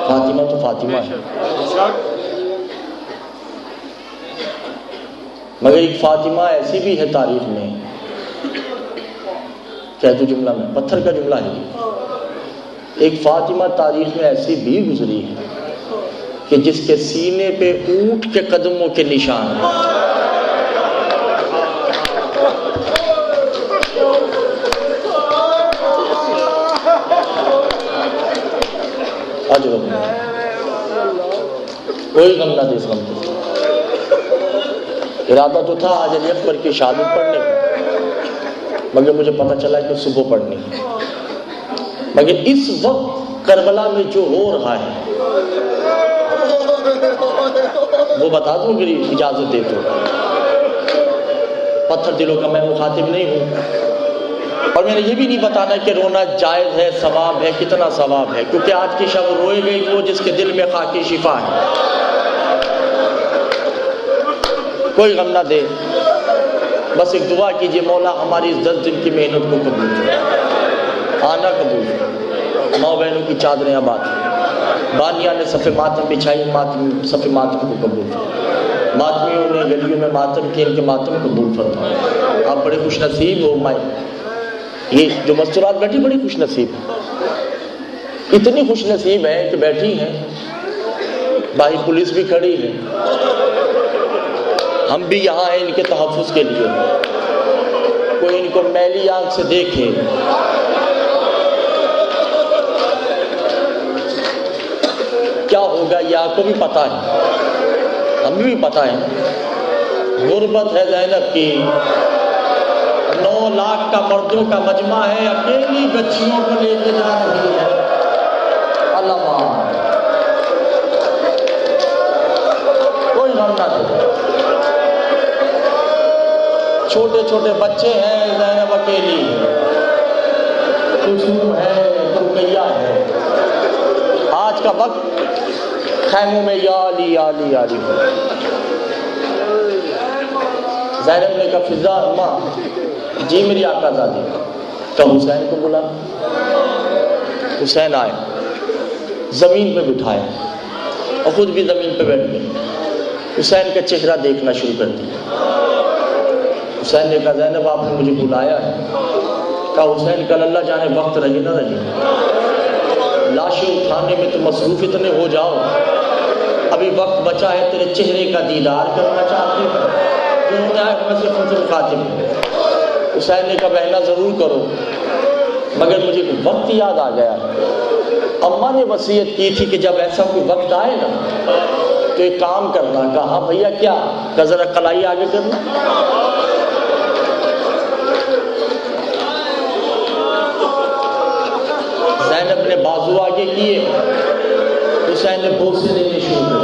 فاطمہ تو فاطمہ ہے، مگر ایک فاطمہ ایسی بھی ہے تاریخ میں، کہتے جملہ میں پتھر کا جملہ ہے، ایک فاطمہ تاریخ میں ایسی بھی گزری ہے کہ جس کے سینے پہ اونٹ کے قدموں کے نشان ہیں۔ آج کوئی غم نہ دے اس غم کو، ارادہ تو تھا آج علی اکبر کی شہادت پڑھنے کا، مگر مجھے پتہ چلا کہ صبح پڑھنی ہے، مگر اس وقت کربلا میں جو ہو رہا ہے وہ بتا دوں، اگر اجازت دے تو۔ پتھر دلوں کا میں مخاطب نہیں ہوں، اور میں نے یہ بھی نہیں بتانا کہ رونا جائز ہے، ثواب ہے، کتنا ثواب ہے، کیونکہ آج کی شب روئے گئی وہ جس کے دل میں خاکی شفا ہے۔ کوئی غم نہ دے، بس ایک دعا کیجئے مولا ہماری اس 10 دن کی محنت کو قبول کرے، آنا قبول کرے، ماں بہنوں کی چادریں آباد کرے، بانیہ نے صف ماتم بچھائی، صف ماتم کو قبول فرمائے، ماتمیوں نے گلیوں میں ماتم کیے، ان کے ماتم قبول فرمائے۔ آپ بڑے خوش نصیب ہو مائیں، یہ جو مستورات بیٹھی بڑی خوش نصیب ہے، اتنی خوش نصیب ہے کہ بیٹھی ہیں، باہر پولیس بھی کھڑی ہے، ہم بھی یہاں ہیں ان کے تحفظ کے لیے، کوئی ان کو میلی آنکھ سے دیکھے کیا ہوگا یہ آپ کو بھی پتا ہے، ہمیں بھی پتا ہے، غربت ہے زینب کی، 9 لاکھ کا مردوں کا مجمع ہے، اکیلی بچیوں کو لے کے جا رہی ہے۔ اللہ کوئی غم نہ دے، چھوٹے چھوٹے بچے ہیں، زینب اکیلی ہے، کلثوم ہے، رقیہ ہے۔ آج کا وقت خیموں میں یا علی یا علی یا علی ہو۔ زینب نے کہا فضا اماں جی میری آقا زادی، تو حسین کو بلا۔ حسین آئے، زمین پہ بٹھایا اور خود بھی زمین پہ بیٹھ گئے۔ حسین کا چہرہ دیکھنا شروع کر دیا۔ حسین نے کہا زینب آپ نے مجھے بلایا ہے؟ کہا حسین کل اللہ جانے وقت رہے نہ رہے، لاشیں اٹھانے میں تو مصروف اتنے ہو جاؤ، ابھی وقت بچا ہے، تیرے چہرے کا دیدار کرنا چاہتے ہیں، جنہوں نے آئے میں سے فنزل خاتم۔ حسین نے کہا بہنا ضرور کرو، مگر مجھے وقت یاد آ گیا، اماں نے وصیت کی تھی کہ جب ایسا کوئی وقت آئے نا تو ایک کام کرنا۔ کہا ہاں بھیا کیا؟ کہ ذرا کلائی آگے کرنا۔ زینب نے بازو آگے کیے، حسین نے بوسے لینے شروع کر۔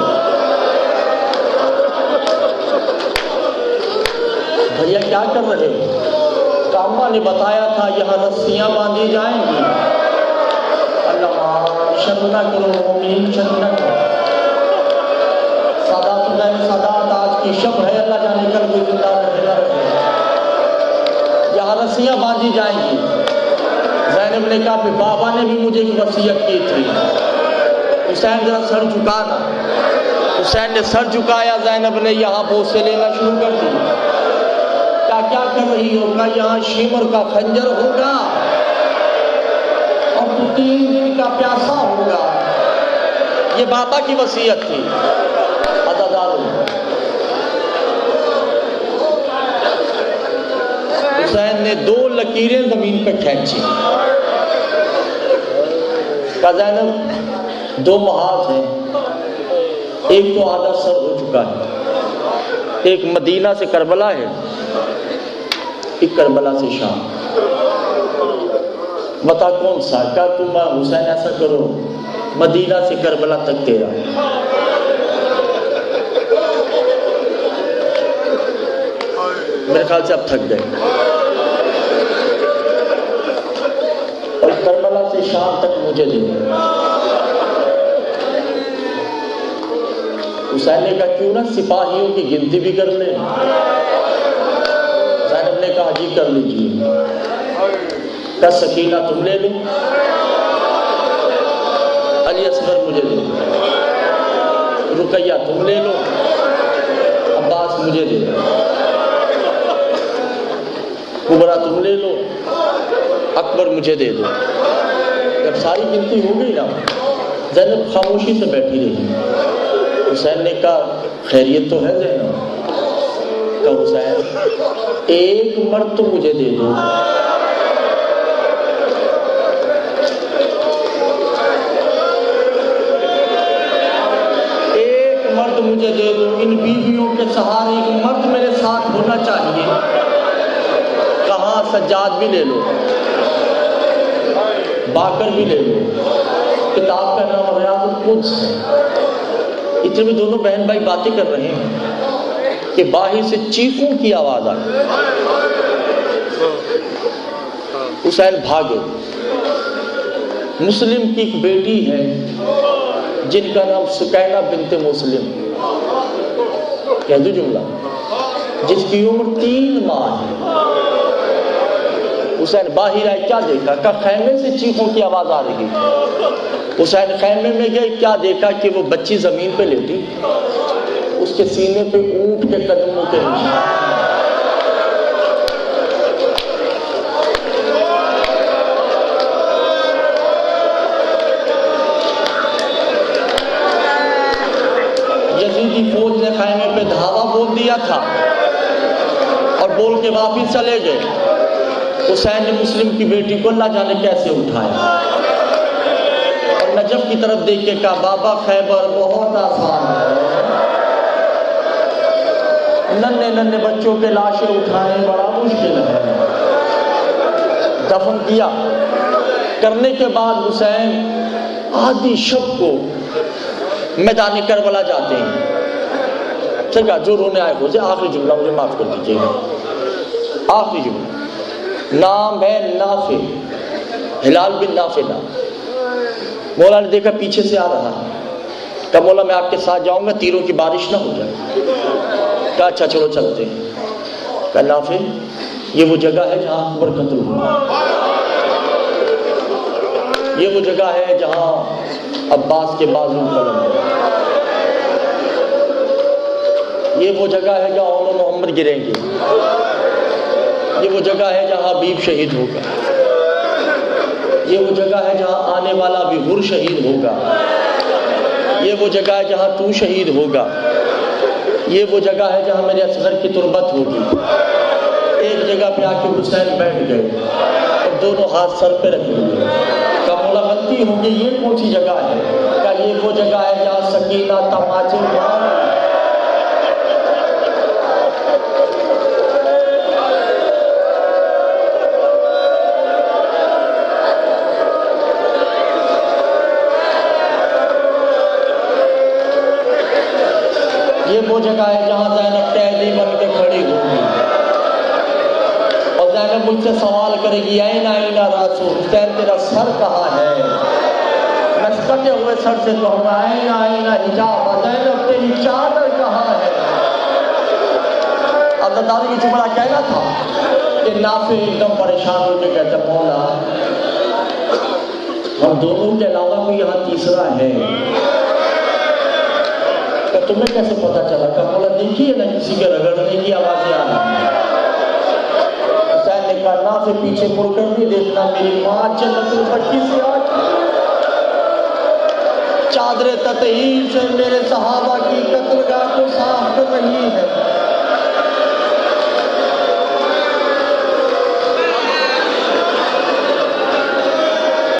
بھیا کیا کر رہے ہو؟ اماں نے بتایا تھا یہاں رسیاں باندھی جائیں گی۔ اللہ شرم نہ کرو مومنین، شرم نہ کرو، سادات غیر سادات آج کی شب ہے، اللہ جانے کل کوئی زندہ رہے نہ رہے، یہاں رسیاں باندھی جائیں گی۔ زینب نے کہا پھر بابا نے بھی مجھے ایک وصیت کی تھی۔ حسین ذرا سر جھکانا۔ حسین نے سر جھکایا، زینب نے یہاں بوسے لینا شروع کر دی۔ کیا کر رہی ہوگا؟ یہاں شیمر کا خنجر ہوگا اور تو 3 دن کا پیاسا ہوگا۔ یہ بابا کی وصیت تھی۔ حسین نے 2 لکیریں زمین پہ کھینچی۔ کہا زینب 2 محاذ ہیں، ایک تو آدھا سر ہو چکا ہے، ایک مدینہ سے کربلا ہے، ایک کربلا سے شام، بتا کون سا؟ کہا تم حسین ایسا کرو مدینہ سے کربلا تک تیرا۔ میرے خیال سے اب تھک گئے، اور کربلا سے شام تک مجھے دے۔ حسین نے کہا کیوں نہ سپاہیوں کی گنتی بھی کر لیں؟ زینب نے کہا جی کر لیجیے۔ کہا سکینہ تم لے لو، علی اصغر مجھے دے دو، رقیہ تم لے لو، عباس مجھے دے دو، کبرا تم لے لو، اکبر مجھے دے دو۔ جب ساری گنتی ہو گئی نا، زینب خاموشی سے بیٹھی رہی۔ حسین نے کہا خیریت تو ہے زینب؟ کہا حسین 1 مرد تو مجھے دے دو۔ مجھے دے دو، ان بیویوں کے سہارے ایک مرد میرے ساتھ ہونا چاہیے۔ کہاں سجاد بھی لے لو، باقر بھی لے لو، کتاب کا نام ریاض القدس ہے۔ اتنے میں دونوں بہن بھائی باتیں کر رہے ہیں کہ باہر سے چیخوں کی آواز آئی۔ حسین بھاگے۔ مسلم کی ایک بیٹی ہے جن کا نام سکینہ بنت مسلم، کہہ دو جملہ، جس کی عمر 3 ماہ ہے۔ حسین باہر آئے، کیا دیکھا؟ کہ خیمے سے چیخوں کی آواز آ رہی۔ حسین خیمے میں گئے، کیا دیکھا کہ وہ بچی زمین پہ لیٹی، اس کے سینے پہ اونٹ کے قدموں کے نشان۔ یزیدی فوج نے خیمے پہ دھاوا بول دیا تھا اور بول کے واپس چلے گئے۔ حسین نے مسلم کی بیٹی کو اللہ جانے کیسے اٹھایا اور نجف کی طرف دیکھ کے کہا بابا خیبر بہت آسان ہے، ننھے ننھے بچوں کے لاشیں اٹھائیں بڑا مشکل ہے۔ دفن کیا کرنے کے بعد حسین آدھی شب کو میدان کربلا جاتے ہیں۔ چلو جو رونے آئے ہو جائے، آخری جملہ مجھے معاف کر دیجیے گا، آخری جملہ، نام ہے نافع، ہلال بن نافع نام۔ مولا نے دیکھا پیچھے سے آ رہا ہے، کہا مولا میں آپ کے ساتھ جاؤں گا، تیروں کی بارش نہ ہو جائے۔ کہا اچھا چلو چلتے ہیں۔ کہا نافع یہ وہ جگہ ہے جہاں اکبر قتل ہوا، یہ وہ جگہ ہے جہاں عباس کے بازو قلم ہے، یہ وہ جگہ ہے جہاں عمر محمد گریں گے، یہ وہ جگہ ہے جہاں حبیب شہید ہوگا، یہ وہ جگہ ہے جہاں آنے والا بھی غر شہید ہوگا، یہ وہ جگہ ہے جہاں تو شہید ہوگا، یہ وہ جگہ ہے جہاں میرے اصغر کی تربت ہوگی۔ ایک جگہ پہ آ کے حسین بیٹھ گئے اور دونوں ہاتھ سر پہ رکھ لیے۔ کہا مولا غلطی ہوگی، یہ کون سی جگہ ہے؟ کہا یہ وہ جگہ ہے جہاں سکینہ تماچے مار۔ یہ وہ جگہ ہے جہاں زینب قیدی بن کے کھڑی ہوگی اور زینب مجھ سے سوال کرے گی این این راسو، حسین تیرا سر کہاں ہے؟ میں کٹے ہوئے سر سے کہوں گا این این حجاب، زینب تیری چادر کہاں ہے؟ اب دادی کی جملہ کہنا تھا کہ نافع ایک دم پریشان ہو کے کہتا مولا ہم دونوں کے علاوہ کوئی یہاں تیسرا ہے، کہ تمہیں کیسے پتا چلا؟ کہ مولا دیکھیے نا کسی کے رگڑنے کی آوازیں آ رہی ہیں۔ حسین نے کہا نافع پیچھے مڑ کر نہیں دیکھنا، میری ماں جنت البقیع سے آ چادر تطہیر سے میرے صحابہ کی قتل گاہ کو صاف کر رہی ہے۔